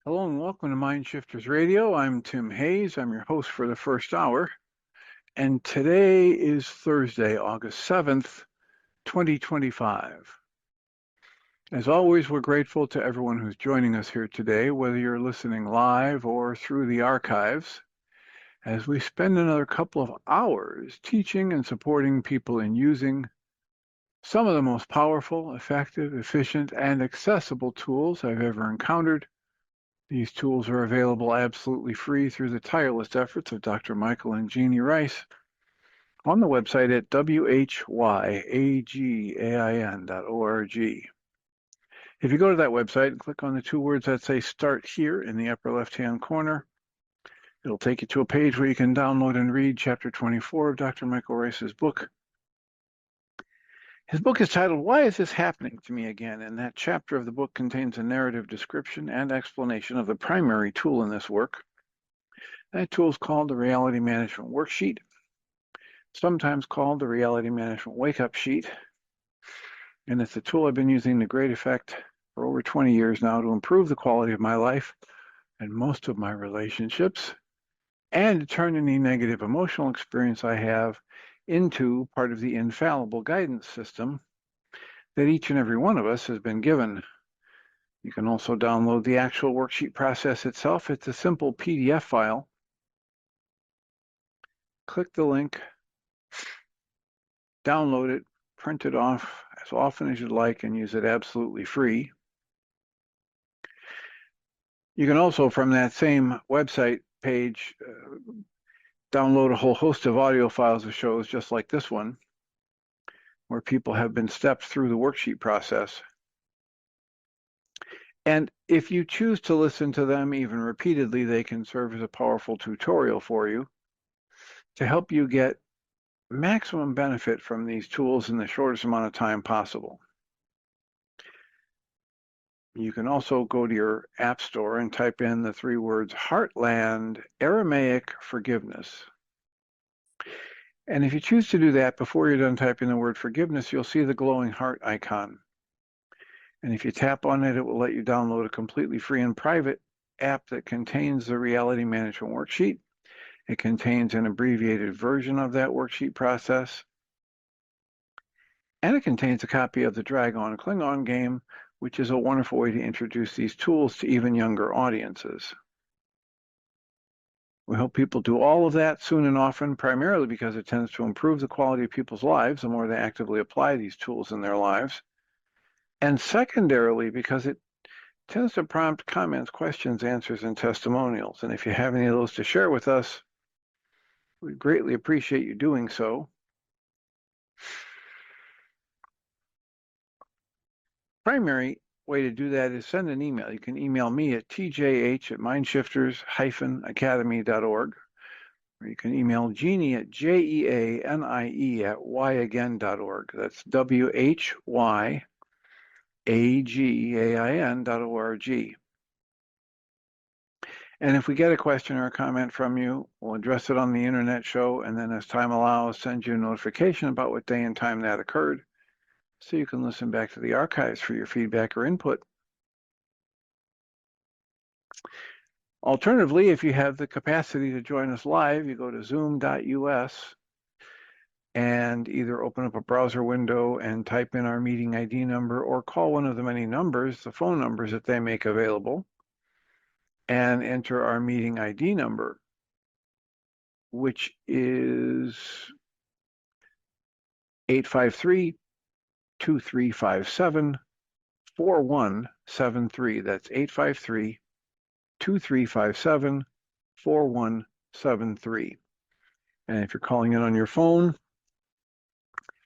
Hello and welcome to Mind Shifters Radio. I'm Tim Hayes. I'm your host for the first hour. And today is Thursday, August 7th, 2025. As always, we're grateful to everyone who's joining us here today, whether you're listening live or through the archives, as we spend another couple of hours teaching and supporting people in using some of the most powerful, effective, efficient, and accessible tools I've ever encountered. These tools are available absolutely free through the tireless efforts of Dr. Michael and Jeannie Ryce on the website at whyagain.org. If you go to that website and click on the two words that say Start Here in the upper left-hand corner, it'll take you to a page where you can download and read Chapter 24 of Dr. Michael Ryce's book. His book is titled, Why Is This Happening to Me Again? And that chapter of the book contains a narrative description and explanation of the primary tool in this work. That tool is called the Reality Management Worksheet, sometimes called the Reality Management Wake-Up Sheet. And it's a tool I've been using to great effect for over 20 years now to improve the quality of my life and most of my relationships, and to turn any negative emotional experience I have into part of the infallible guidance system that each and every one of us has been given. You can also download the actual worksheet process itself. It's a simple PDF file. Click the link, download it, print it off as often as you'd like, and use it absolutely free. You can also, from that same website page, download a whole host of audio files of shows just like this one, where people have been stepped through the worksheet process. And if you choose to listen to them even repeatedly, they can serve as a powerful tutorial for you to help you get maximum benefit from these tools in the shortest amount of time possible. You can also go to your app store and type in the three words HeartLand Aramaic Forgiveness. And if you choose to do that before you're done typing the word forgiveness, you'll see the glowing heart icon. And if you tap on it, it will let you download a completely free and private app that contains the Reality Management Worksheet. It contains an abbreviated version of that worksheet process. And it contains a copy of the Dragon Klingon game, which is a wonderful way to introduce these tools to even younger audiences. We hope people do all of that soon and often, primarily because it tends to improve the quality of people's lives the more they actively apply these tools in their lives. And secondarily, because it tends to prompt comments, questions, answers, and testimonials. And if you have any of those to share with us, we'd greatly appreciate you doing so. Primary way to do that is send an email. You can email me at tjh@mindshifters-academy.org, or you can email Jeannie at jeanie@whyagain.org. That's whyagain.org. And if we get a question or a comment from you, we'll address it on the internet show, and then as time allows, send you a notification about what day and time that occurred, so you can listen back to the archives for your feedback or input. Alternatively, if you have the capacity to join us live, you go to zoom.us and either open up a browser window and type in our meeting ID number, or call one of the many numbers, the phone numbers that they make available, and enter our meeting ID number, which is 853-2357-4173. That's 853-2357-4173. And if you're calling in on your phone,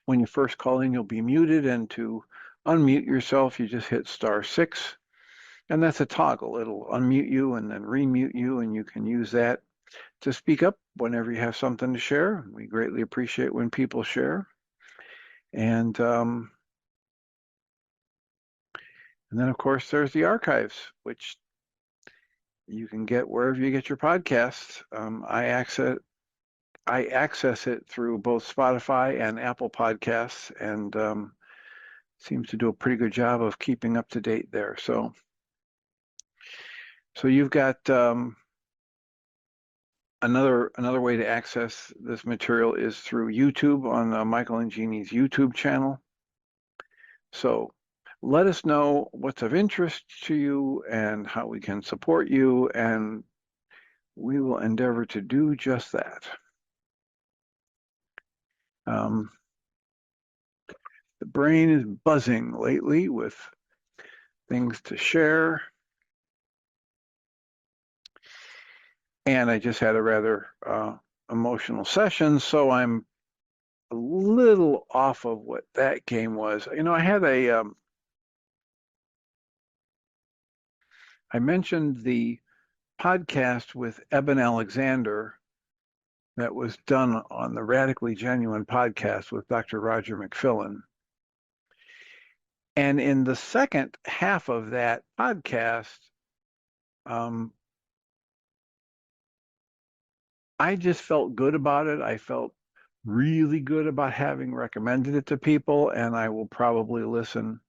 when you first call in, you'll be muted, and to unmute yourself, you just hit *6, and that's a toggle. It'll unmute you and then remute you, and you can use that to speak up whenever you have something to share. We greatly appreciate when people share. And then, of course, there's the archives, which you can get wherever you get your podcasts. I access it through both Spotify and Apple Podcasts, and seems to do a pretty good job of keeping up to date there. So So you've got another way to access this material is through YouTube on Michael and Jeannie's YouTube channel. So let us know what's of interest to you and how we can support you, and we will endeavor to do just that. The brain is buzzing lately with things to share. And I just had a rather emotional session, so I'm a little off of what that game was. You know, I had I mentioned the podcast with Eben Alexander that was done on the Radically Genuine podcast with Dr. Roger McFillin. And in the second half of that podcast, I just felt good about it. I felt really good about having recommended it to people, and I will probably listen.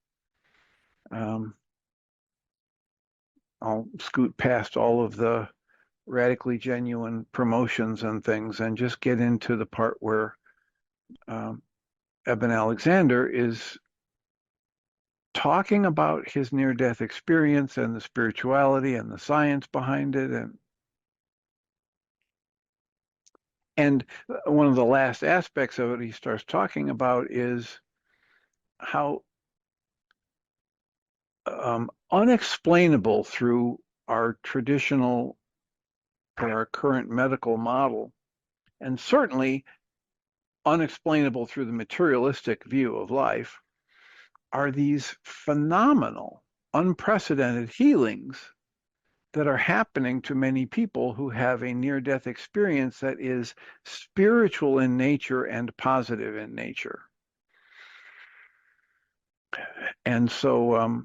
I'll scoot past all of the Radically Genuine promotions and things and just get into the part where Eben Alexander is talking about his near-death experience and the spirituality and the science behind it. And one of the last aspects of it he starts talking about is how unexplainable through our traditional or our current medical model, and certainly unexplainable through the materialistic view of life, are these phenomenal, unprecedented healings that are happening to many people who have a near-death experience that is spiritual in nature and positive in nature. And so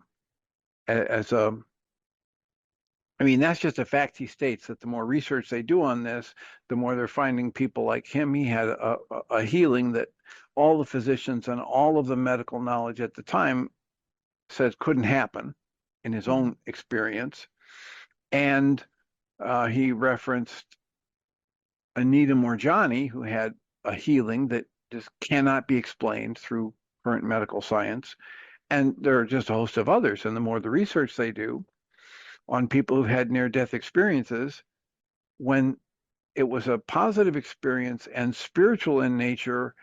I mean, that's just a fact he states, that the more research they do on this, the more they're finding people like him. He had a healing that all the physicians and all of the medical knowledge at the time says couldn't happen in his own experience. And he referenced Anita Morjani, who had a healing that just cannot be explained through current medical science. And there are just a host of others. And the more the research they do on people who've had near-death experiences, when it was a positive experience and spiritual in nature,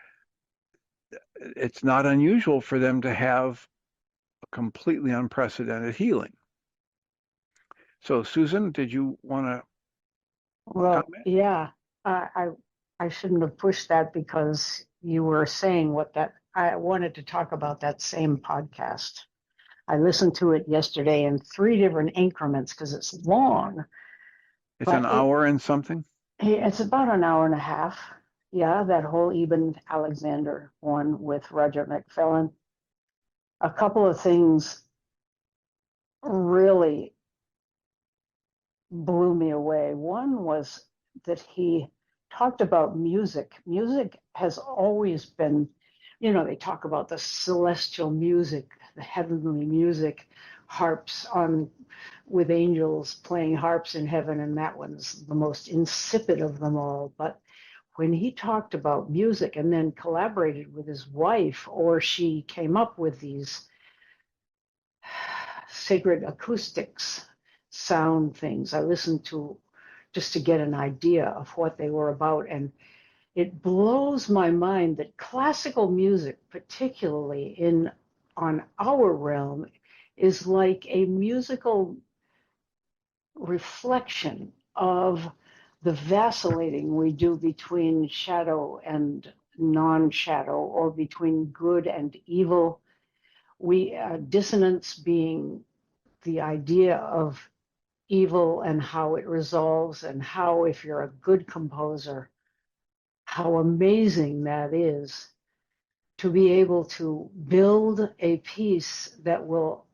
it's not unusual for them to have a completely unprecedented healing. So, Susan, did you want to comment? Yeah, I shouldn't have pushed that because you were saying what that I wanted to talk about that same podcast. I listened to it yesterday in 3 different increments because it's long. It's an hour and something? It's about an hour and a half. Yeah, that whole Eben Alexander one with Roger McFillin. A couple of things really blew me away. One was that he talked about music. Music has always been, they talk about the celestial music, the heavenly music, harps on with angels playing harps in heaven, and that one's the most insipid of them all. But when he talked about music and then collaborated with his wife, or she came up with these sacred acoustics sound things, I listened to just to get an idea of what they were about. And it blows my mind that classical music, particularly on our realm, is like a musical reflection of the vacillating we do between shadow and non-shadow, or between good and evil. Dissonance being the idea of evil and how it resolves, and how, if you're a good composer, how amazing that is to be able to build a piece that will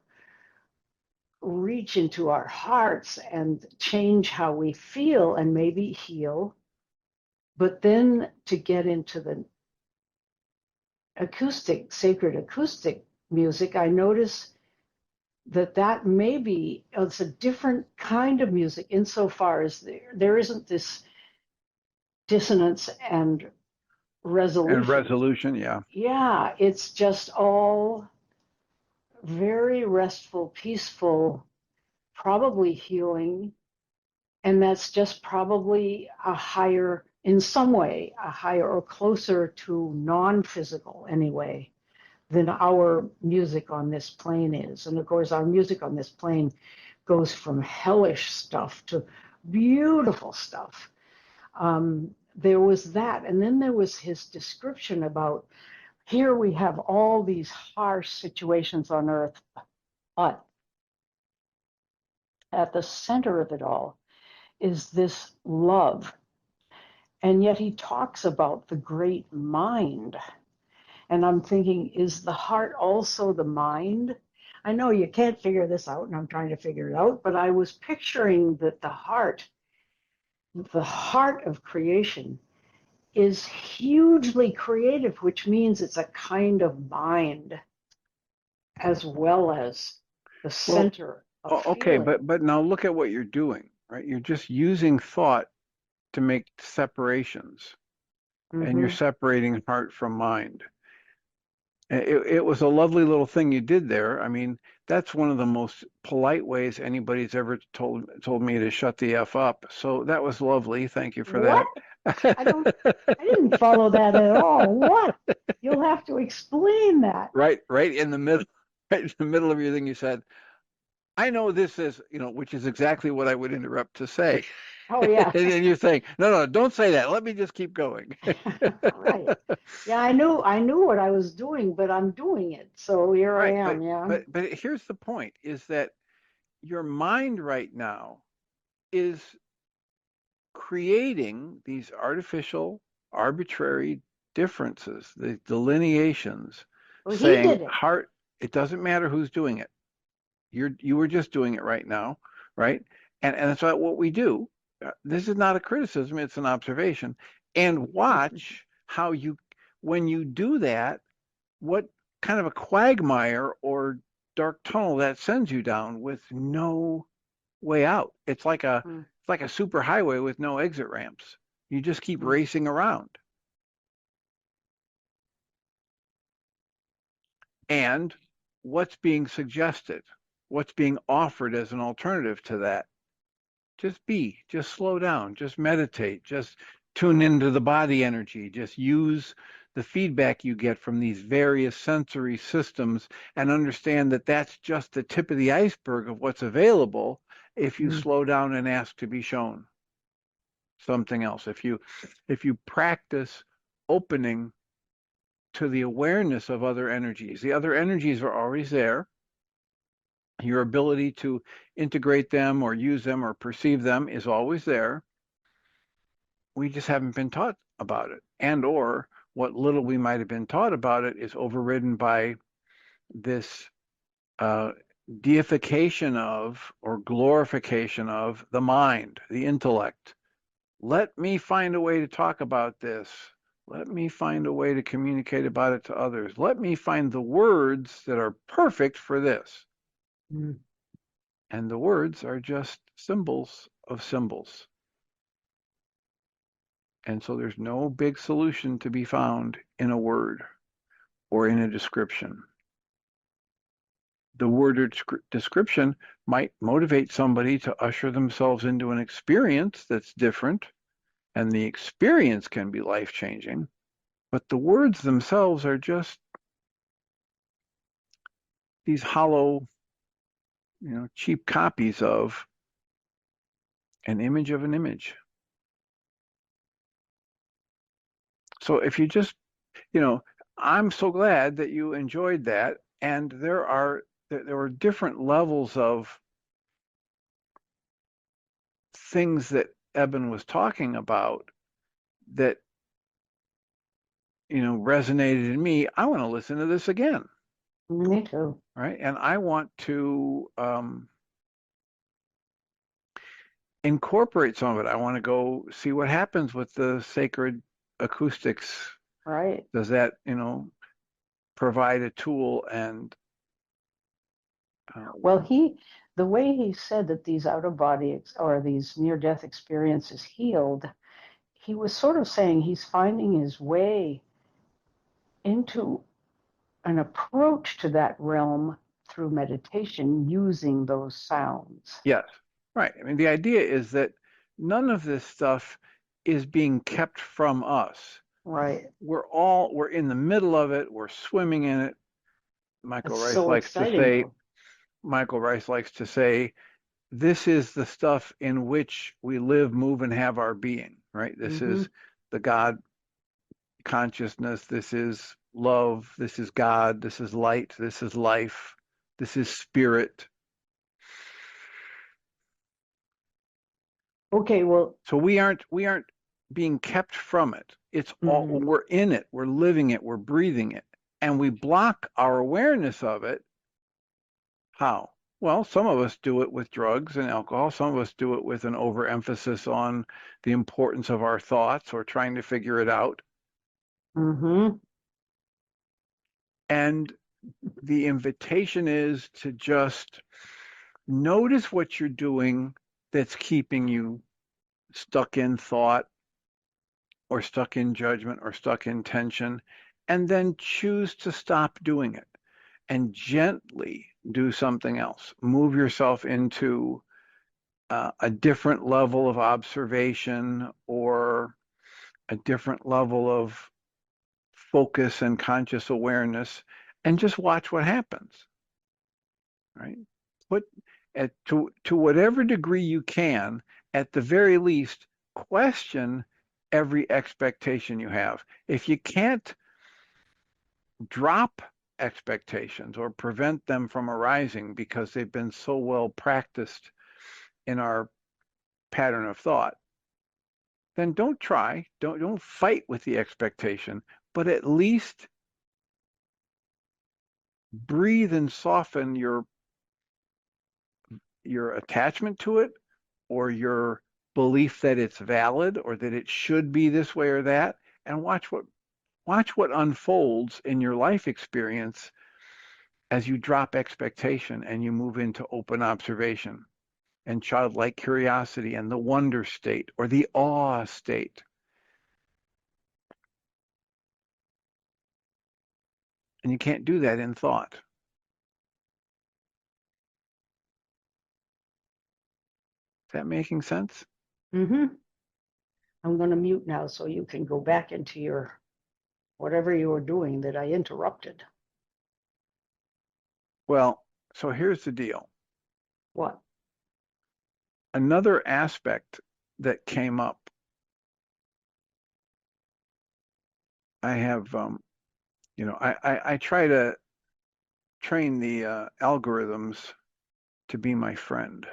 reach into our hearts and change how we feel and maybe heal. But then to get into the sacred acoustic music, I notice that maybe it's a different kind of music insofar as there isn't this dissonance and And resolution. resolution, yeah. Yeah, it's just all very restful, peaceful, probably healing. And that's just probably a higher, in some way, a higher or closer to non-physical anyway, than our music on this plane is. And of course, our music on this plane goes from hellish stuff to beautiful stuff. There was that. And then there was his description about here we have all these harsh situations on earth, but at the center of it all is this love. And yet he talks about the great mind. And I'm thinking, is the heart also the mind? I know you can't figure this out, and I'm trying to figure it out, but I was picturing that the heart of creation, is hugely creative, which means it's a kind of mind as well as the Well, center of okay, feeling. but now look at what you're doing, right? You're just using thought to make separations, and you're Mm-hmm. separating heart from mind. It was a lovely little thing you did there. I mean, that's one of the most polite ways anybody's ever told me to shut the F up. So that was lovely. Thank you for What? that. I don't, I didn't follow that at all. What? You'll have to explain that. Right in the middle, right in the middle of everything you said. I know this is, which is exactly what I would interrupt to say. Oh, And yeah. then you're saying, no, don't say that. Let me just keep going. Right. Yeah, I knew what I was doing, but I'm doing it. So here I Right, am. Yeah. but here's the point: is that your mind right now is creating these artificial, arbitrary differences, the delineations, Well, he saying did it. heart. It doesn't matter who's doing it. You were just doing it right now, right? And that's what we do. This is not a criticism; it's an observation. And watch how when you do that, what kind of a quagmire or dark tunnel that sends you down with no way out. It's like a super highway with no exit ramps. You just keep Mm-hmm. racing around. And what's being suggested? What's being offered as an alternative to that? Just slow down, just meditate, just tune into the body energy, just use the feedback you get from these various sensory systems and understand that that's just the tip of the iceberg of what's available if you slow down and ask to be shown something else. If you practice opening to the awareness of other energies, the other energies are always there. Your ability to integrate them or use them or perceive them is always there. We just haven't been taught about it. And or what little we might have been taught about it is overridden by this uh, deification of or glorification of the mind, the intellect. Let me find a way to talk about this. Let me find a way to communicate about it to others. Let me find the words that are perfect for this. Mm-hmm. And the words are just symbols of symbols. And so there's no big solution to be found in a word or in a description. The word or description might motivate somebody to usher themselves into an experience that's different, and the experience can be life-changing, but the words themselves are just these hollow, cheap copies of an image of an image. So if you just, I'm so glad that you enjoyed that. And there were different levels of things that Eben was talking about that, resonated in me. I want to listen to this again, Me too. right? And I want to incorporate some of it. I want to go see what happens with the sacred acoustics. Right. Does that, provide a tool and Well, the way he said that these out of body or these near death experiences healed, he was sort of saying he's finding his way into an approach to that realm through meditation using those sounds. Yes, right. I mean, the idea is that none of this stuff is being kept from us. Right. We're in the middle of it. We're swimming in it. It's so exciting, though. Michael Ryce likes to say, this is the stuff in which we live, move, and have our being, right? This is the God consciousness. This is love. This is God. This is light. This is life. This is spirit. Okay, well, So we aren't being kept from it. It's all we're in it, we're living it, we're breathing it. And we block our awareness of it. How? Well, some of us do it with drugs and alcohol. Some of us do it with an overemphasis on the importance of our thoughts or trying to figure it out. And the invitation is to just notice what you're doing that's keeping you stuck in thought or stuck in judgment or stuck in tension, and then choose to stop doing it and gently do something else. Move yourself into a different level of observation or a different level of focus and conscious awareness, and just watch what happens. Right? To whatever degree you can, at the very least, question every expectation you have. If you can't drop expectations or prevent them from arising because they've been so well practiced in our pattern of thought, then don't try. Don't fight with the expectation, but at least breathe and soften your attachment to it or your belief that it's valid or that it should be this way or that, and watch what unfolds in your life experience as you drop expectation and you move into open observation and childlike curiosity and the wonder state or the awe state. And you can't do that in thought. Is that making sense? I'm going to mute now so you can go back into your whatever you were doing that I interrupted. Well, so here's the deal. What? Another aspect that came up, I have, I try to train the algorithms to be my friend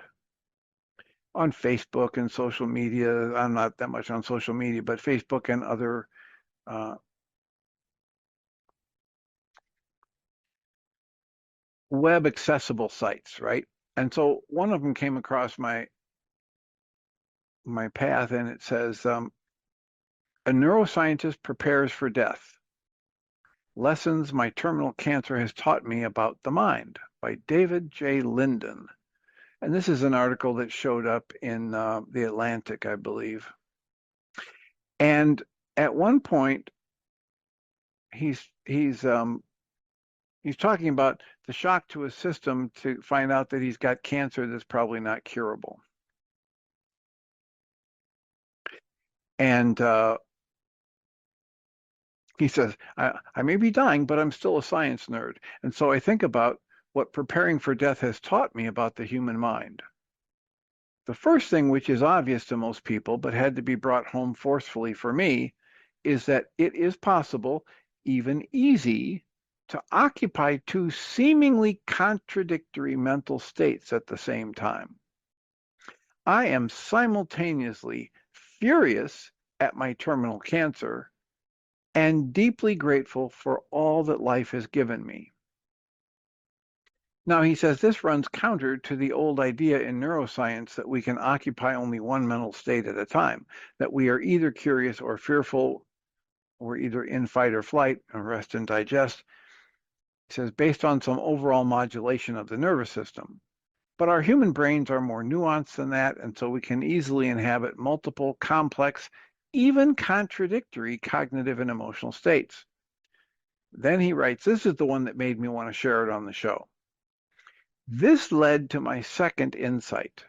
on Facebook and social media. I'm not that much on social media, but Facebook and other web accessible sites, right? And so one of them came across my path, and it says, a neuroscientist prepares for death. Lessons my terminal cancer has taught me about the mind, by David J. Linden. And this is an article that showed up in The Atlantic, I believe. And at one point, he's talking about the shock to his system to find out that he's got cancer that's probably not curable. And he says, I may be dying, but I'm still a science nerd. And so I think about what preparing for death has taught me about the human mind. The first thing, which is obvious to most people, but had to be brought home forcefully for me, is that it is possible, even easy, to occupy two seemingly contradictory mental states at the same time. I am simultaneously furious at my terminal cancer and deeply grateful for all that life has given me. Now, he says this runs counter to the old idea in neuroscience that we can occupy only one mental state at a time, that we are either curious or fearful, or either in fight or flight, or rest and digest. He says, based on some overall modulation of the nervous system. But our human brains are more nuanced than that, and so we can easily inhabit multiple, complex, even contradictory cognitive and emotional states. Then he writes, this is the one that made me want to share it on the show. This led to my second insight.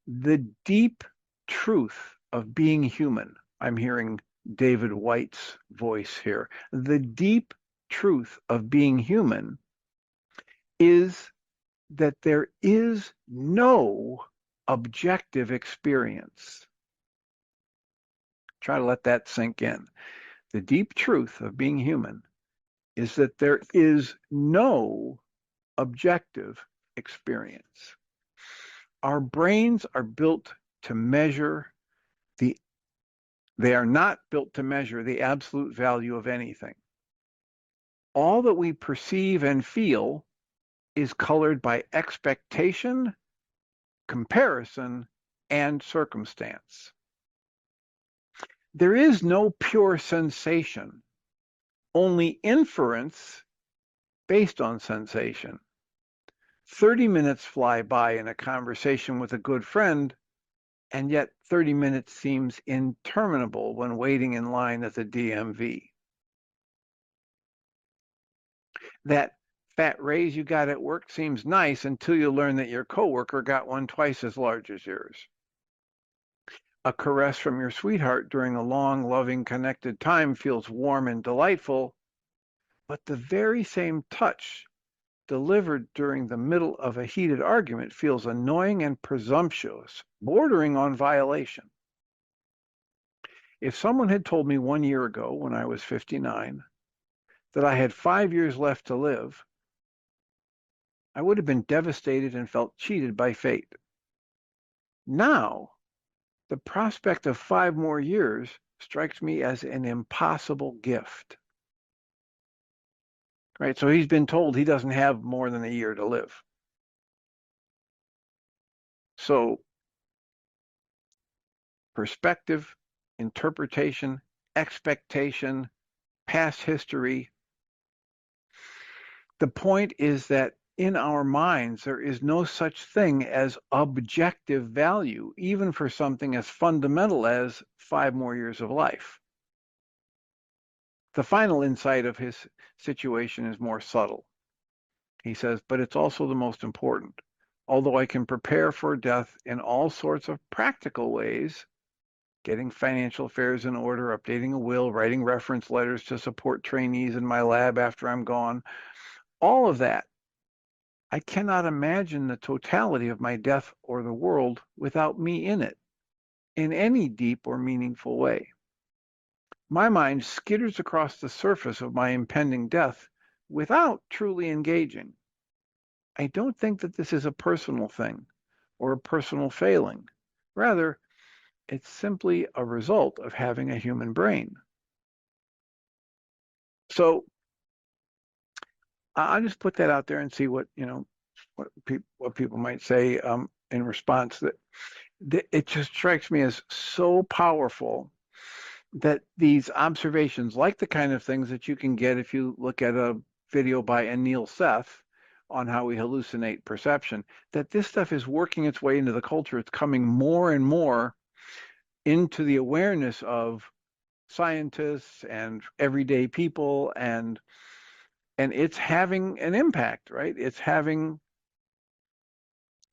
The deep truth of being human. I'm hearing David White's voice here. The deep truth of being human is that there is no objective experience. Try to let that sink in. The deep truth of being human is that there is no objective experience. Our brains are built to measure they are not built to measure the absolute value of anything. All that we perceive and feel is colored by expectation, comparison, and circumstance. There is no pure sensation, only inference based on sensation. 30 minutes fly by in a conversation with a good friend, and yet 30 minutes seems interminable when waiting in line at the DMV. That fat raise you got at work seems nice until you learn that your coworker got one twice as large as yours. A caress from your sweetheart during a long, loving, connected time feels warm and delightful, but the very same touch delivered during the middle of a heated argument feels annoying and presumptuous, bordering on violation. If someone had told me 1 year ago, when I was 59, that I had 5 years left to live, I would have been devastated and felt cheated by fate. Now, the prospect of 5 more years strikes me as an impossible gift. Right? So he's been told he doesn't have more than a year to live. So perspective, interpretation, expectation, past history. The point is that in our minds, there is no such thing as objective value, even for something as fundamental as 5 more years of life. The final insight of his situation is more subtle. He says, but it's also the most important. Although I can prepare for death in all sorts of practical ways, getting financial affairs in order, updating a will, writing reference letters to support trainees in my lab after I'm gone, all of that, I cannot imagine the totality of my death or the world without me in it, in any deep or meaningful way. My mind skitters across the surface of my impending death without truly engaging. I don't think that this is a personal thing or a personal failing. Rather, it's simply a result of having a human brain. So I'll just put that out there and see what people might say in response. That it just strikes me as so powerful that these observations, like the kind of things that you can get if you look at a video by Anil Seth on how we hallucinate perception, that this stuff is working its way into the culture. It's coming more and more into the awareness of scientists and everyday people, and it's having an impact, right? It's having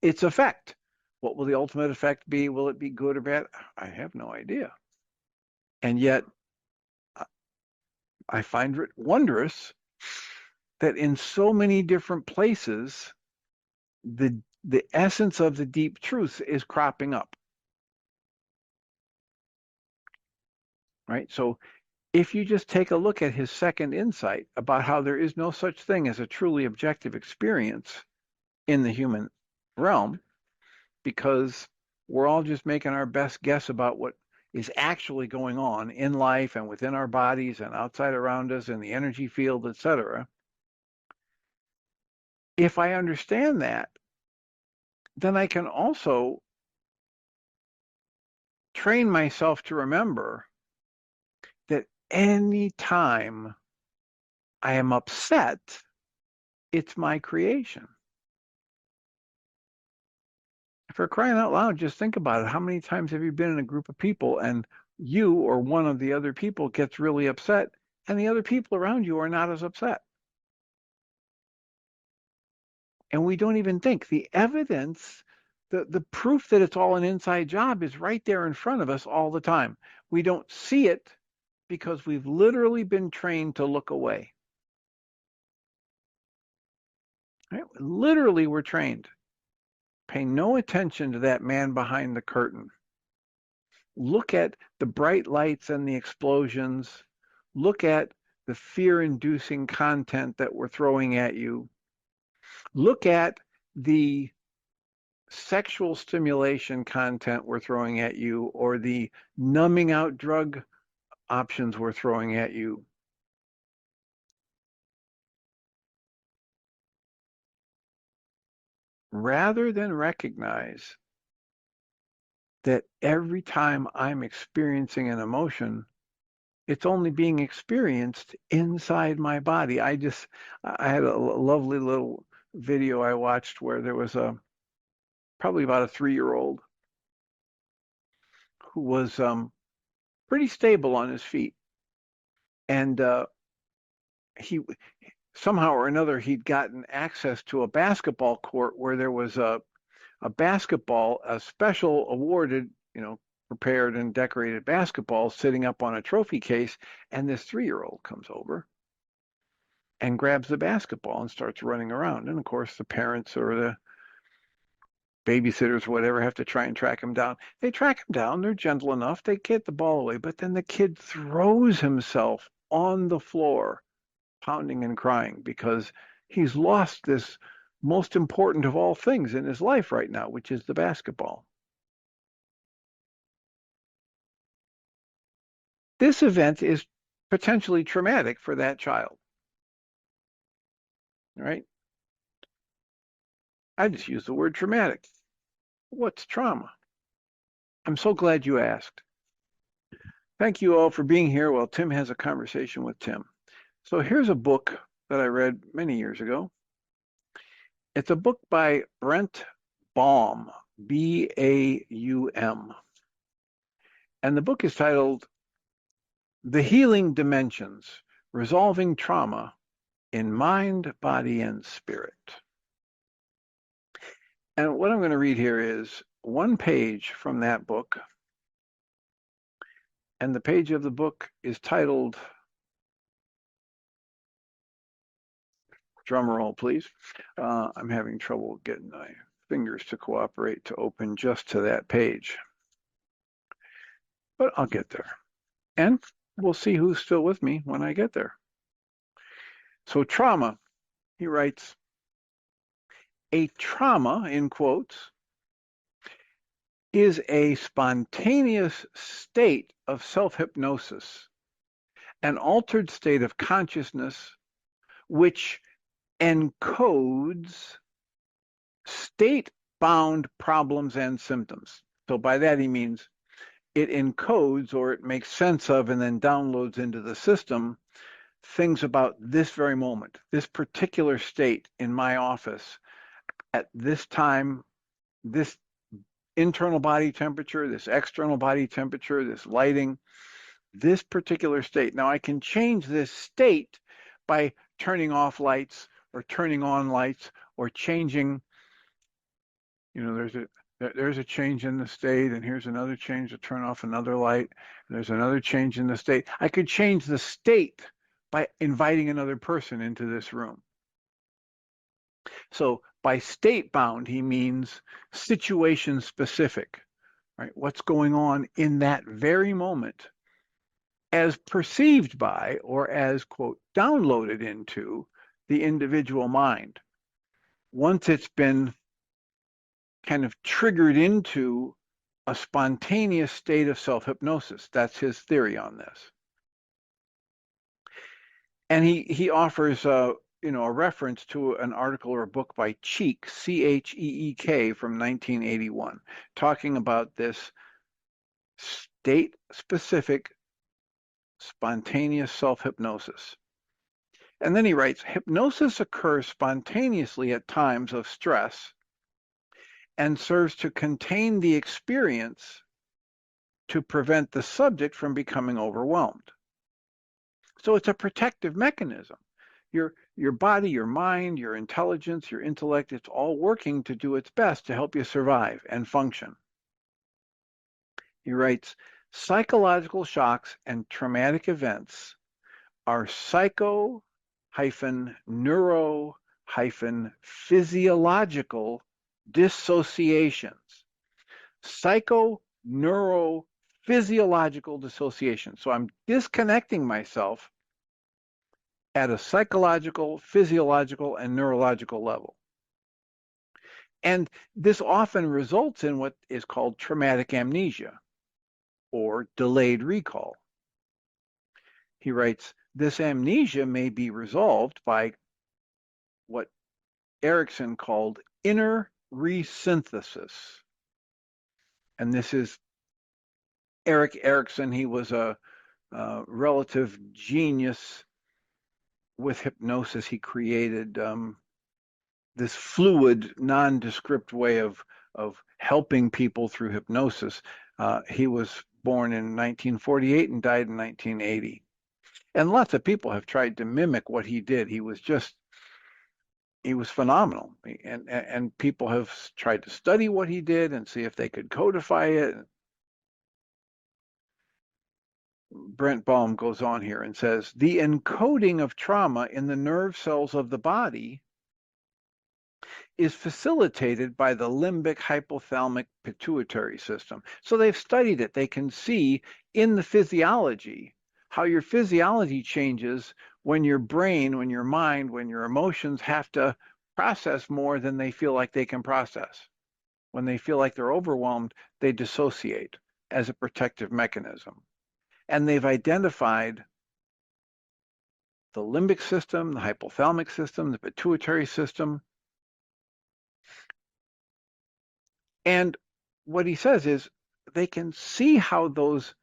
its effect. What will the ultimate effect be? Will it be good or bad? I have no idea. And yet, I find it wondrous that in so many different places, the essence of the deep truth is cropping up. Right? So if you just take a look at his second insight about how there is no such thing as a truly objective experience in the human realm, because we're all just making our best guess about what is actually going on in life and within our bodies and outside around us in the energy field, etc. If I understand that, then I can also train myself to remember that any time I am upset, it's my creation. For crying out loud, just think about it. How many times have you been in a group of people and you or one of the other people gets really upset and the other people around you are not as upset? And we don't even think. The evidence, the proof that it's all an inside job is right there in front of us all the time. We don't see it because we've literally been trained to look away. Right? Literally, we're trained. Pay no attention to that man behind the curtain. Look at the bright lights and the explosions. Look at the fear-inducing content that we're throwing at you. Look at the sexual stimulation content we're throwing at you, or the numbing out drug options we're throwing at you. Rather than recognize that every time I'm experiencing an emotion, it's only being experienced inside my body. I had a lovely little video I watched where there was probably about a 3-year-old who was pretty stable on his feet. And he somehow or another, he'd gotten access to a basketball court where there was a basketball, a special awarded, prepared and decorated basketball sitting up on a trophy case. And this 3-year-old comes over and grabs the basketball and starts running around. And of course, the parents or the babysitters, whatever, have to try and track him down. They track him down. They're gentle enough. They get the ball away. But then the kid throws himself on the floor, pounding and crying because he's lost this most important of all things in his life right now, which is the basketball. This event is potentially traumatic for that child. Right? I just used the word traumatic. What's trauma? I'm so glad you asked. Thank you all for being here while Tim has a conversation with Tim. So here's a book that I read many years ago. It's a book by Brent Baum, B-A-U-M. And the book is titled The Healing Dimensions, Resolving Trauma in Mind, Body, and Spirit. And what I'm going to read here is one page from that book. And the page of the book is titled, drum roll, please. I'm having trouble getting my fingers to cooperate to open just to that page. But I'll get there. And we'll see who's still with me when I get there. So trauma, he writes, a trauma, in quotes, is a spontaneous state of self-hypnosis, an altered state of consciousness which encodes state-bound problems and symptoms. So by that he means it encodes, or it makes sense of and then downloads into the system things about this very moment, this particular state in my office at this time, this internal body temperature, this external body temperature, this lighting, this particular state. Now I can change this state by turning off lights or turning on lights or changing, there's a change in the state, and here's another change to turn off another light. There's another change in the state. I could change the state by inviting another person into this room. So by state bound, he means situation specific, right? What's going on in that very moment as perceived by, or as, quote, downloaded into the individual mind. Once it's been kind of triggered into a spontaneous state of self-hypnosis. That's his theory on this. And he offers a reference to an article or a book by Cheek, C-H-E-E-K, from 1981, talking about this state-specific spontaneous self-hypnosis. And then he writes, hypnosis occurs spontaneously at times of stress and serves to contain the experience to prevent the subject from becoming overwhelmed. So it's a protective mechanism. Your body, your mind, your intelligence, your intellect, it's all working to do its best to help you survive and function. He writes, psychological shocks and traumatic events are psycho-neuro-physiological dissociations. Psycho-neuro-physiological dissociation. So I'm disconnecting myself at a psychological, physiological, and neurological level. And this often results in what is called traumatic amnesia or delayed recall. He writes, this amnesia may be resolved by what Erickson called inner resynthesis. And this is Erik Erikson. He was a relative genius with hypnosis. He created this fluid, nondescript way of helping people through hypnosis. He was born in 1948 and died in 1980. And lots of people have tried to mimic what he did. He was phenomenal. And people have tried to study what he did and see if they could codify it. Brent Baum goes on here and says, the encoding of trauma in the nerve cells of the body is facilitated by the limbic hypothalamic pituitary system. So they've studied it. They can see in the physiology how your physiology changes when your brain, when your mind, when your emotions have to process more than they feel like they can process. When they feel like they're overwhelmed, they dissociate as a protective mechanism. And they've identified the limbic system, the hypothalamic system, the pituitary system. And what he says is they can see how those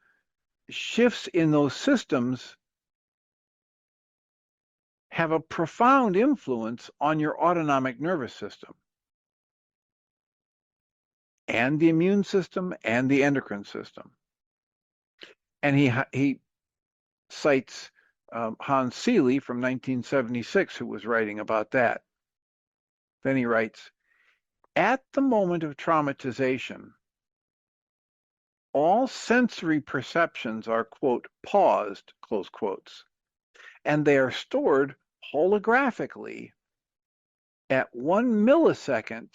shifts in those systems have a profound influence on your autonomic nervous system and the immune system and the endocrine system. And he cites Hans Seeley from 1976, who was writing about that. Then he writes, at the moment of traumatization, all sensory perceptions are, quote, paused, close quotes, and they are stored holographically at 1 millisecond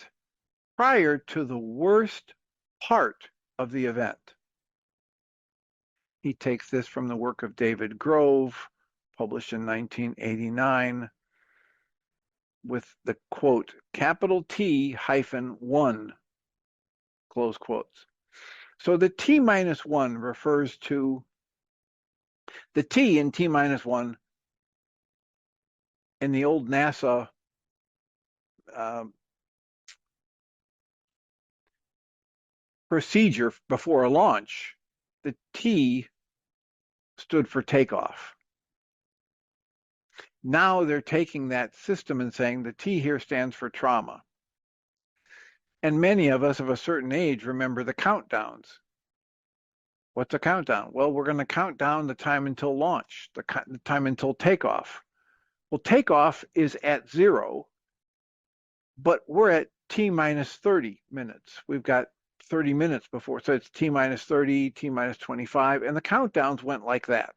prior to the worst part of the event. He takes this from the work of David Grove, published in 1989, with the quote, capital T-1, close quotes. So the T-1 refers to the T in T-1 in the old NASA procedure before a launch. The T stood for takeoff. Now they're taking that system and saying the T here stands for trauma. And many of us of a certain age remember the countdowns. What's a countdown? Well, we're going to count down the time until launch, the time until takeoff. Well, takeoff is at 0, but we're at T-minus 30 minutes. We've got 30 minutes before, so it's T-minus 30, T-minus 25, and the countdowns went like that.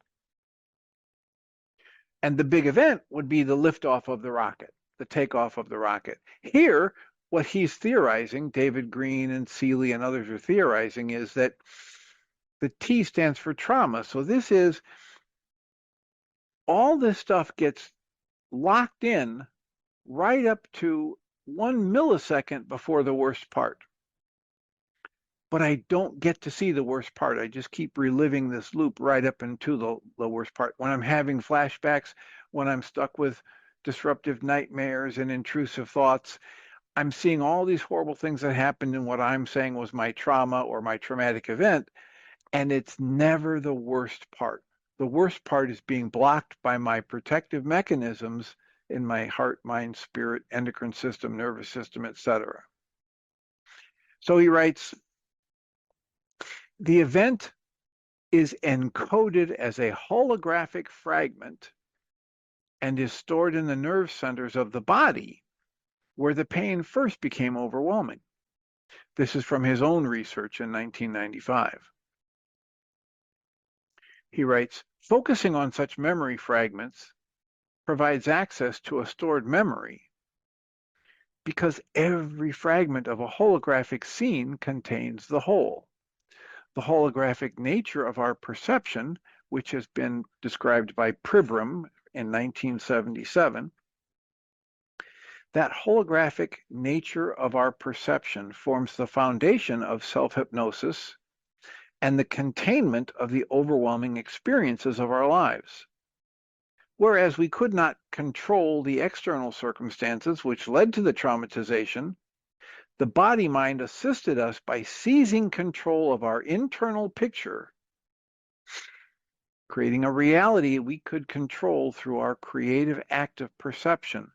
And the big event would be the liftoff of the rocket, the takeoff of the rocket. Here, what he's theorizing, David Green and Seeley and others are theorizing, is that the T stands for trauma. So this is, all this stuff gets locked in right up to 1 millisecond before the worst part. But I don't get to see the worst part. I just keep reliving this loop right up into the worst part. When I'm having flashbacks, when I'm stuck with disruptive nightmares and intrusive thoughts, I'm seeing all these horrible things that happened in what I'm saying was my trauma or my traumatic event, and it's never the worst part. The worst part is being blocked by my protective mechanisms in my heart, mind, spirit, endocrine system, nervous system, etc. So he writes, the event is encoded as a holographic fragment and is stored in the nerve centers of the body where the pain first became overwhelming. This is from his own research in 1995. He writes, focusing on such memory fragments provides access to a stored memory because every fragment of a holographic scene contains the whole. The holographic nature of our perception, which has been described by Pribram in 1977, that holographic nature of our perception forms the foundation of self-hypnosis and the containment of the overwhelming experiences of our lives. Whereas we could not control the external circumstances which led to the traumatization, the body-mind assisted us by seizing control of our internal picture, creating a reality we could control through our creative act of perception,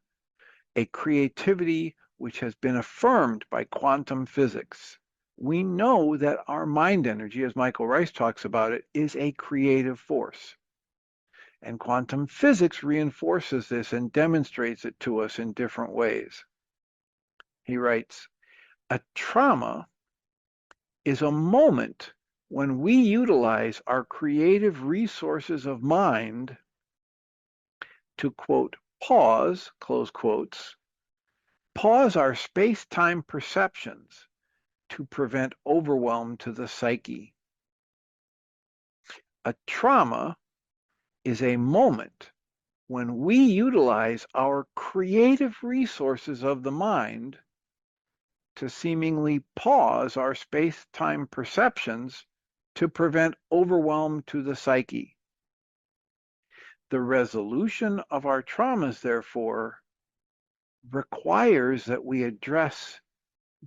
a creativity which has been affirmed by quantum physics. We know that our mind energy, as Michael Ryce talks about it, is a creative force. And quantum physics reinforces this and demonstrates it to us in different ways. He writes, a trauma is a moment when we utilize our creative resources of mind to, quote, pause, close quotes, pause our space-time perceptions to prevent overwhelm to the psyche. A trauma is a moment when we utilize our creative resources of the mind to seemingly pause our space-time perceptions to prevent overwhelm to the psyche. The resolution of our traumas, therefore, requires that we address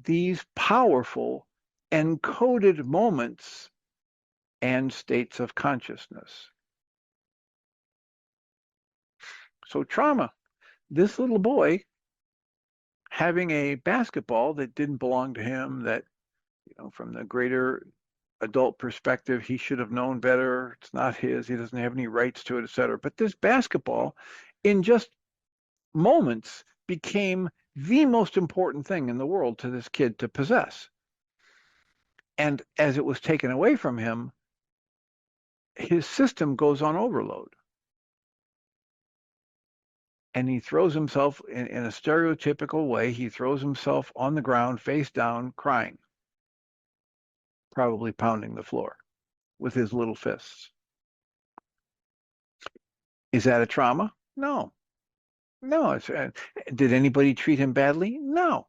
these powerful encoded moments and states of consciousness. So trauma, this little boy having a basketball that didn't belong to him, that, from the greater adult perspective, he should have known better. It's not his. He doesn't have any rights to it, etc. But this basketball, in just moments, became the most important thing in the world to this kid to possess. And as it was taken away from him, his system goes on overload. And he throws himself in a stereotypical way. He throws himself on the ground, face down, crying, probably pounding the floor with his little fists. Is that a trauma? No. No. Did anybody treat him badly? No.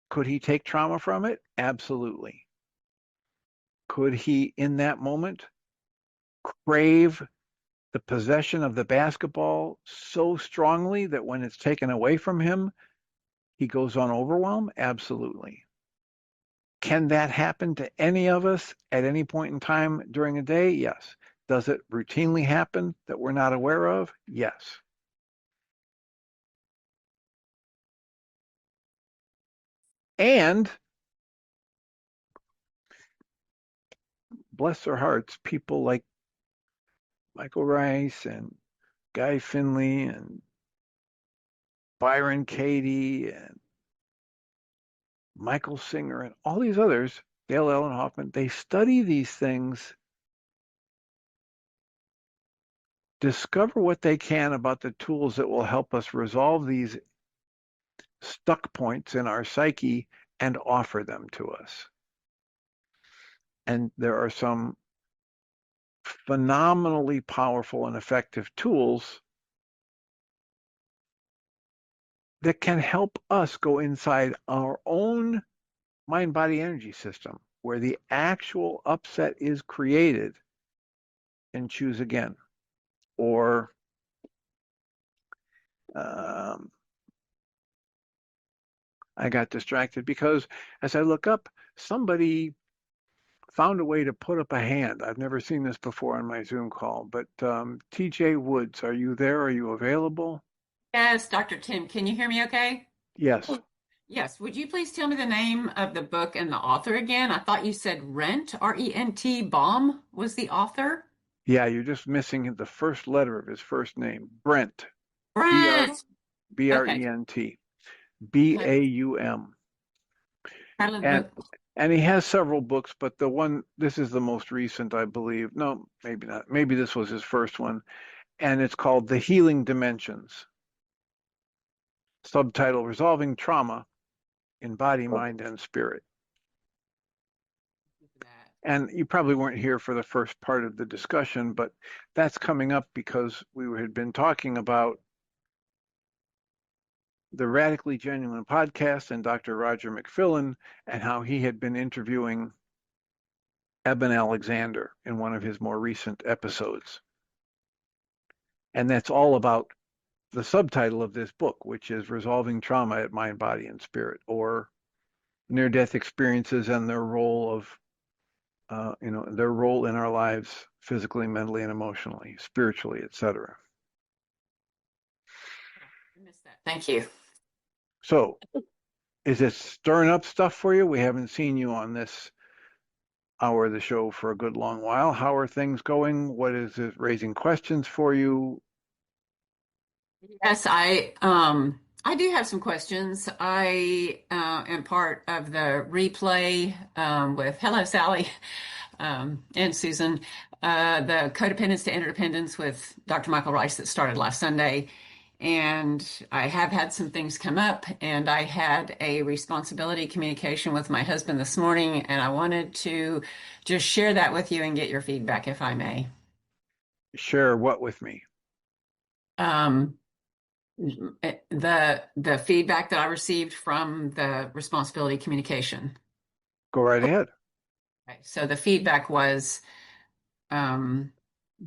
Could he take trauma from it? Absolutely. Could he, in that moment, crave the possession of the basketball so strongly that when it's taken away from him, he goes on overwhelm? Absolutely. Can that happen to any of us at any point in time during a day? Yes. Does it routinely happen that we're not aware of? Yes. And bless their hearts, people like Michael Ryce and Guy Finley and Byron Katie and Michael Singer and all these others, Dale Allen Hoffman, they study these things, discover what they can about the tools that will help us resolve these stuck points in our psyche and offer them to us. And there are some phenomenally powerful and effective tools that can help us go inside our own mind-body energy system where the actual upset is created and choose again. Or I got distracted because as I look up, somebody found a way to put up a hand. I've never seen this before on my Zoom call, but TJ Woods, are you there? Are you available? Yes, Dr. Tim, can you hear me okay? Yes. Yes, would you please tell me the name of the book and the author again? I thought you said Rent, R-E-N-T, Baum was the author. Yeah, you're just missing the first letter of his first name, Brent, B-R Brent. Okay, B-R-E-N-T, let- B-A-U-M. title of the And book. and he has several books, but this is the most recent, I believe. No, maybe not. Maybe this was his first one, and it's called The Healing Dimensions. Subtitle: Resolving Trauma in Body, Mind, and Spirit. And you probably weren't here for the first part of the discussion, but that's coming up because we had been talking about the Radically Genuine podcast and Dr. Roger McFillin and how he had been interviewing Eben Alexander in one of his more recent episodes. And that's all about the subtitle of this book, which is Resolving Trauma at Mind, Body, and Spirit, or near-death experiences and their role of their role in our lives, physically, mentally, and emotionally, spiritually, etc. I missed that. Thank you. So, is it stirring up stuff for you? We haven't seen you on this hour of the show for a good long while. How are things going? What is it raising questions for you? Yes, I do have some questions. I am part of the replay with Hello Sally and Susan, the Codependence to Interdependence with Dr. Michael Ryce that started last Sunday. And I have had some things come up, and I had a responsibility communication with my husband this morning, and I wanted to just share that with you and get your feedback, if I may. Share what with me? Um, the feedback that I received from the responsibility communication. Go right ahead. Okay, so the feedback was, um,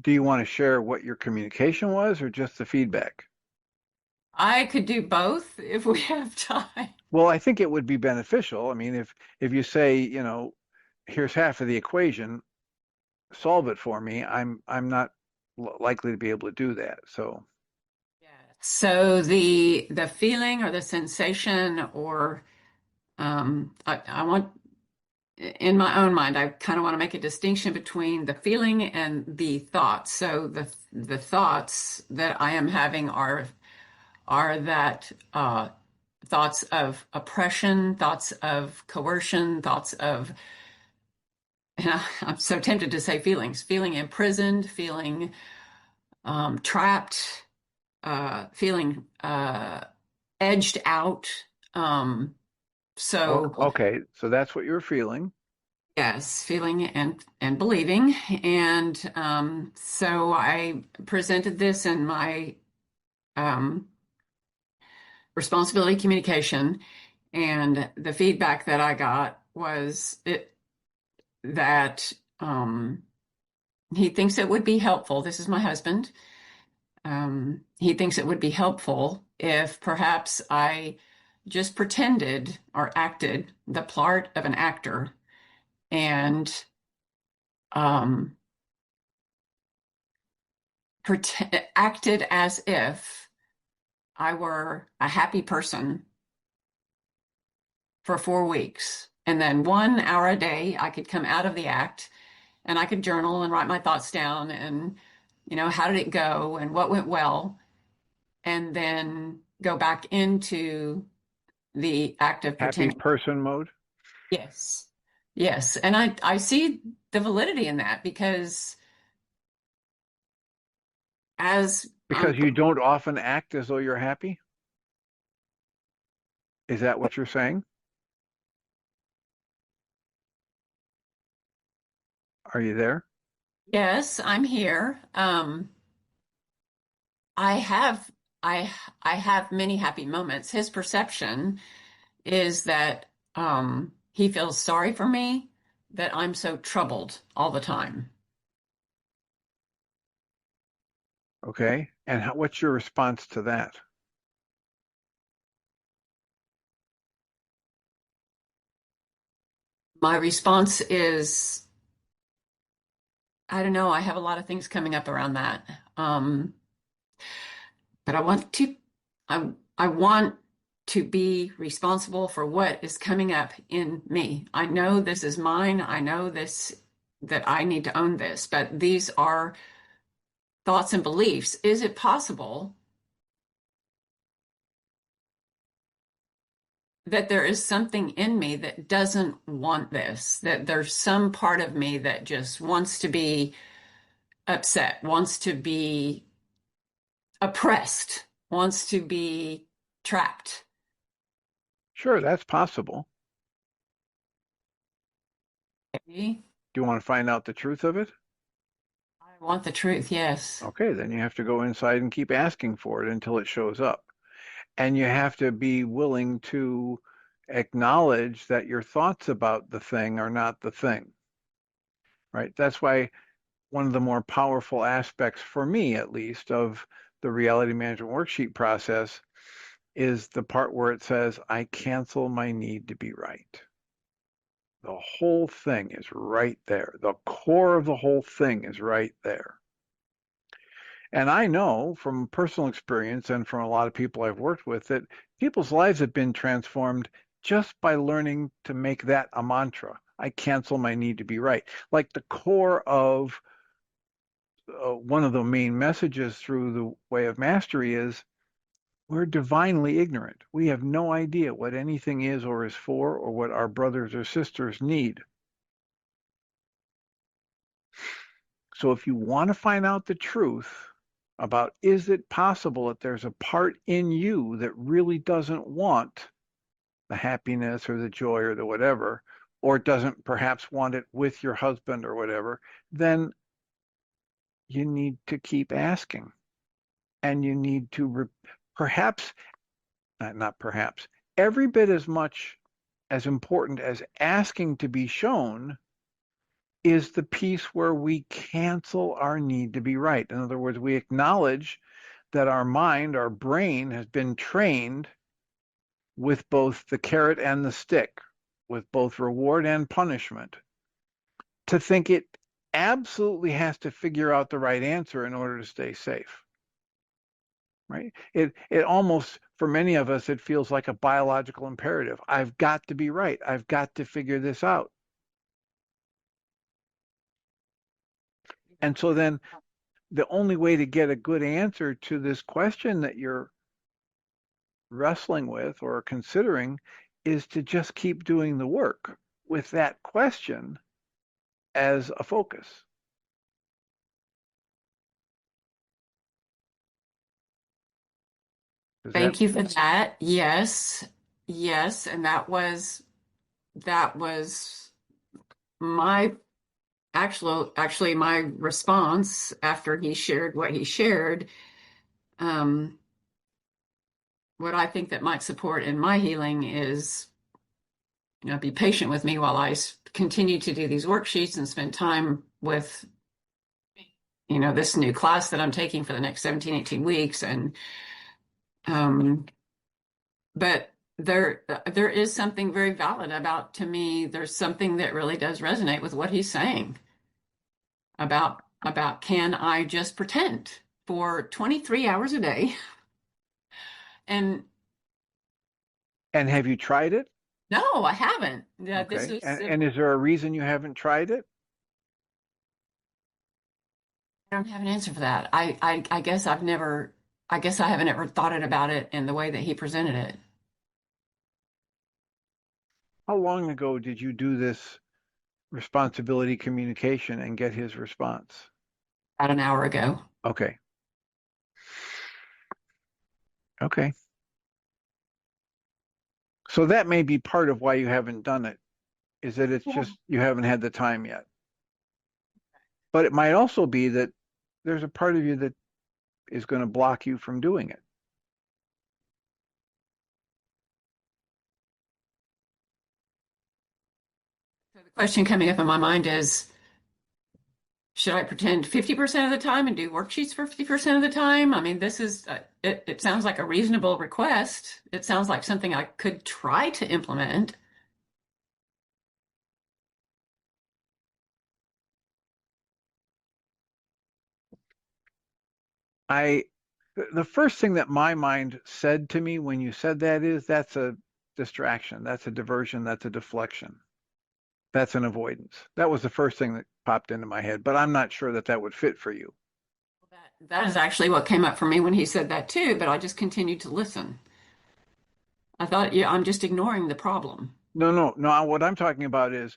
Do you want to share what your communication was or just the feedback? I could do both if we have time. Well, I think it would be beneficial. I mean, if you say, here's half of the equation, solve it for me, I'm not likely to be able to do that. So, Yeah. So the feeling or the sensation or I want in my own mind, I kind of want to make a distinction between the feeling and the thoughts. So the thoughts that I am having are that thoughts of oppression, thoughts of coercion, thoughts of, and I'm so tempted to say feelings, feeling imprisoned, feeling trapped, feeling edged out. So okay, so that's what you're feeling. yes, feeling and believing, and so I presented this in my um, responsibility communication, and the feedback that I got was that he thinks it would be helpful. This is my husband. He thinks it would be helpful if perhaps I just pretended or acted the part of an actor and um, acted as if I were a happy person for 4 weeks. And then 1 hour a day, I could come out of the act and I could journal and write my thoughts down and, how did it go and what went well? And then go back into the act of Happy pretending. person mode. Yes. Yes. And I see the validity in that because as Because you don't often act as though you're happy? Is that what you're saying? Are you there? yes, I'm here. I have I I have many happy moments. His perception is that he feels sorry for me, that I'm so troubled all the time. Okay. And what's your response to that? My response is I don't know. I have a lot of things coming up around that. But I want to be responsible for what is coming up in me. I know this is mine. I know this, that I need to own this, but these are thoughts and beliefs. Is it possible that there is something in me that doesn't want this, that there's some part of me that just wants to be upset, wants to be oppressed, wants to be trapped? Sure, that's possible. Okay. Do you want to find out the truth of it? I want the truth, yes. Okay, then you have to go inside and keep asking for it until it shows up. And you have to be willing to acknowledge that your thoughts about the thing are not the thing, right? That's why one of the more powerful aspects, for me at least, of the reality management worksheet process is the part where it says, I cancel my need to be right. The whole thing is right there. The core of the whole thing is right there. And I know from personal experience and from a lot of people I've worked with that people's lives have been transformed just by learning to make that a mantra. I cancel my need to be right. Like the core of one of the main messages through the way of mastery is we're divinely ignorant. We have no idea what anything is or is for or what our brothers or sisters need. So if you want to find out the truth about is it possible that there's a part in you that really doesn't want the happiness or the joy or the whatever, or doesn't perhaps want it with your husband or whatever, then you need to keep asking. And you need to perhaps, not perhaps, every bit as much as important as asking to be shown is the piece where we cancel our need to be right. In other words, we acknowledge that our mind, our brain has been trained with both the carrot and the stick, with both reward and punishment, to think it absolutely has to figure out the right answer in order to stay safe. Right? It almost, for many of us, it feels like a biological imperative. I've got to be right. I've got to figure this out. And so then the only way to get a good answer to this question that you're wrestling with or considering is to just keep doing the work with that question as a focus. Thank you for that. Yes. Yes. And that was my actually my response after he shared what he shared. What I think that might support in my healing is, be patient with me while I continue to do these worksheets and spend time with, this new class that I'm taking for the next 17, 18 weeks. And, but there is something very valid about, to me, there's something that really does resonate with what he's saying about can I just pretend for 23 hours a day? And have you tried it? no, I haven't. Okay. And is there a reason you haven't tried it? I don't have an answer for that. I guess I guess I haven't ever thought about it in the way that he presented it. How long ago did you do this responsibility communication and get his response? About an hour ago. Okay. Okay. So that may be part of why you haven't done it, is that it's just you haven't had the time yet. But it might also be that there's a part of you that is going to block you from doing it. So the question coming up in my mind is, should I pretend 50% of the time and do worksheets for 50% of the time? I mean, this is, it sounds like a reasonable request. It sounds like something I could try to implement. the first thing that my mind said to me when you said that is that's a distraction, that's a diversion, that's a deflection, that's an avoidance. That was the first thing that popped into my head, but I'm not sure that that would fit for you. That is actually what came up for me when he said that too, but I just continued to listen. I thought, yeah, I'm just ignoring the problem. No. What I'm talking about is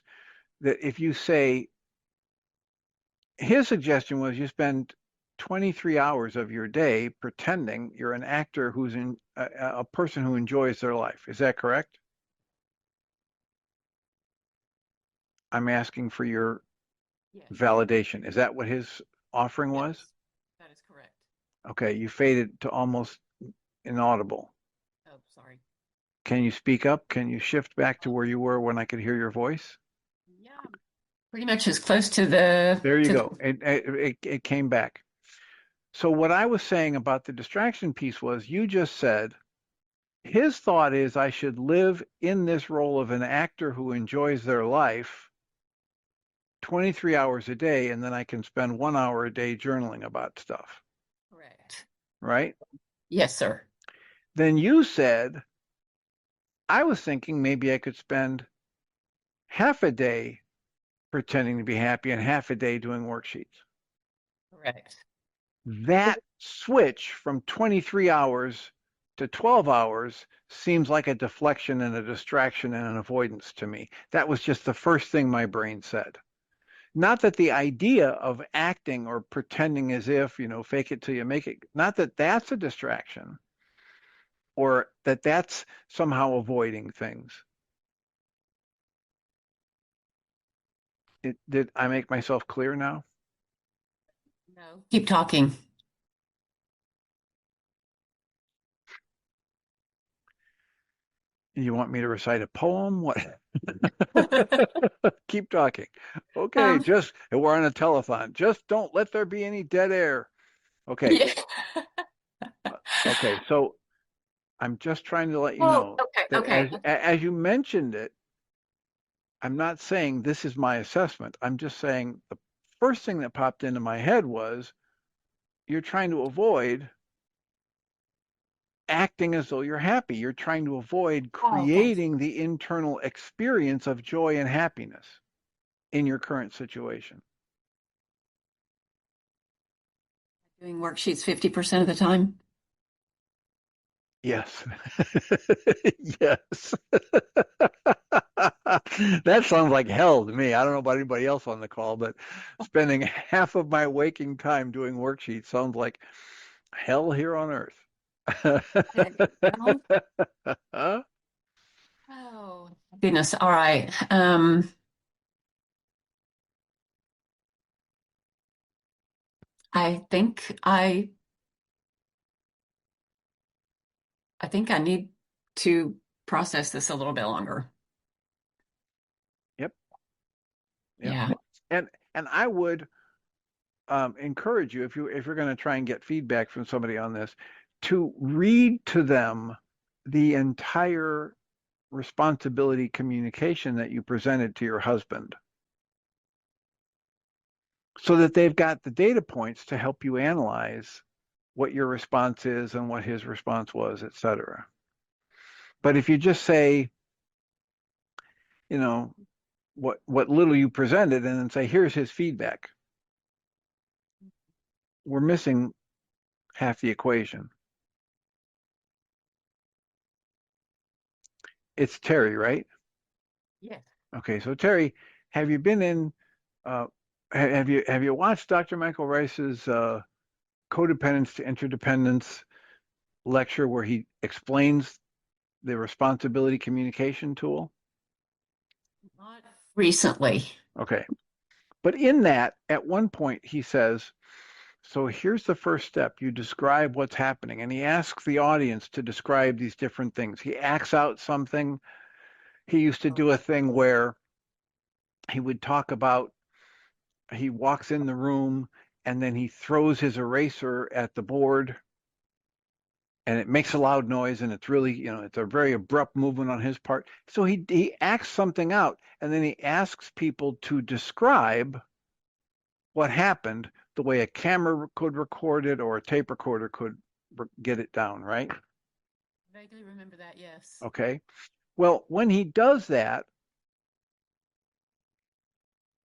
that if you say, his suggestion was you spend 23 hours of your day pretending you're an actor who's in a person who enjoys their life. Is that correct? I'm asking for your Yes. validation. Is that what his offering was? Yes, that is correct. Okay, you faded to almost inaudible. Oh, sorry. Can you speak up? Can you shift back to where you were when I could hear your voice? Yeah, pretty much as close to the There you to go. It came back. So what I was saying about the distraction piece was you just said his thought is I should live in this role of an actor who enjoys their life 23 hours a day, and then I can spend 1 hour a day journaling about stuff, correct. right? Yes, sir. Then you said, I was thinking maybe I could spend half a day pretending to be happy and half a day doing worksheets. Correct. That switch from 23 hours to 12 hours seems like a deflection and a distraction and an avoidance to me. That was just the first thing my brain said. Not that the idea of acting or pretending as if, fake it till you make it, not that that's a distraction or that that's somehow avoiding things. Did I make myself clear now? No. Keep talking. You want me to recite a poem? What? Keep talking. Okay, Um, we're on a telethon. Just don't let there be any dead air. Okay. yeah. Okay. So I'm just trying to let you Oh, know okay, that okay. as you mentioned it, I'm not saying this is my assessment. I'm just saying the first thing that popped into my head was you're trying to avoid acting as though you're happy. You're trying to avoid Oh, okay. creating the internal experience of joy and happiness in your current situation. Doing worksheets 50% of the time. Yes. Yes. That sounds like hell to me. I don't know about anybody else on the call, but spending half of my waking time doing worksheets sounds like hell here on earth. Well, oh, goodness. All right. I think I need to process this a little bit longer. Yep. Yep. Yeah. And I would encourage you if you're going to try and get feedback from somebody on this to read to them the entire responsibility communication that you presented to your husband so that they've got the data points to help you analyze what your response is and what his response was, et cetera. But if you just say, you know, what little you presented and then say, here's his feedback, we're missing half the equation. It's Terry, right? Yes. Okay, so Terry, have you been in have you watched Dr. Michael Ryce's codependence to interdependence lecture where he explains the responsibility communication tool? Not recently. Okay. But in that, at one point, he says, so here's the first step. You describe what's happening. And he asks the audience to describe these different things. He acts out something. He used to do a thing where he would talk about he walks in the room and then he throws his eraser at the board and it makes a loud noise and it's really, it's a very abrupt movement on his part. So he acts something out and then he asks people to describe what happened the way a camera could record it or a tape recorder could get it down, right? Vaguely remember that, yes. Okay. Well, when he does that,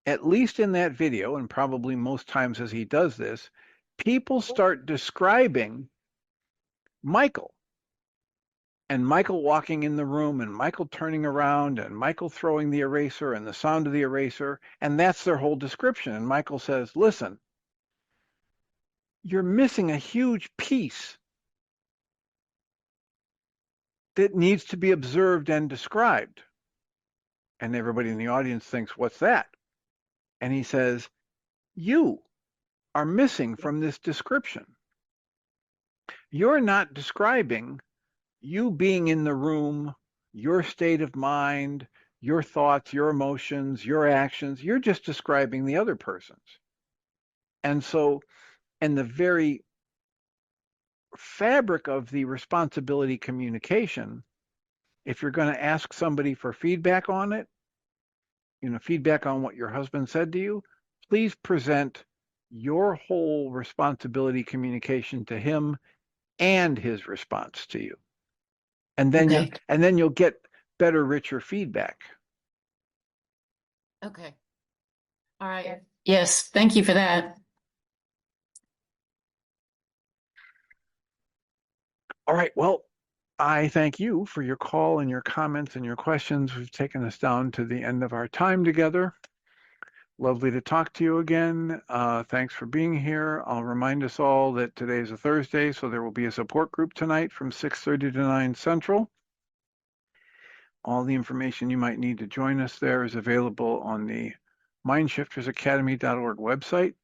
at least in that video, and probably most times as he does this, people start describing Michael. And Michael walking in the room, and Michael turning around, and Michael throwing the eraser, and the sound of the eraser, and that's their whole description. And Michael says, listen, you're missing a huge piece that needs to be observed and described. And everybody in the audience thinks, what's that? And he says, you are missing from this description. You're not describing you being in the room, your state of mind, your thoughts, your emotions, your actions. You're just describing the other person's. And so, in the very fabric of the responsibility communication, if you're going to ask somebody for feedback on it, feedback on what your husband said to you, please present your whole responsibility communication to him and his response to you. And then you'll get better, richer feedback. Okay. All right. Yes, thank you for that. All right. Well, I thank you for your call and your comments and your questions. We've taken us down to the end of our time together. Lovely to talk to you again. Thanks for being here. I'll remind us all that today is a Thursday, so there will be a support group tonight from 6:30 to 9 Central. All the information you might need to join us there is available on the mindshiftersacademy.org website.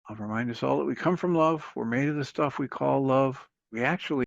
I'll remind us all that we come from love. We're made of the stuff we call love. We actually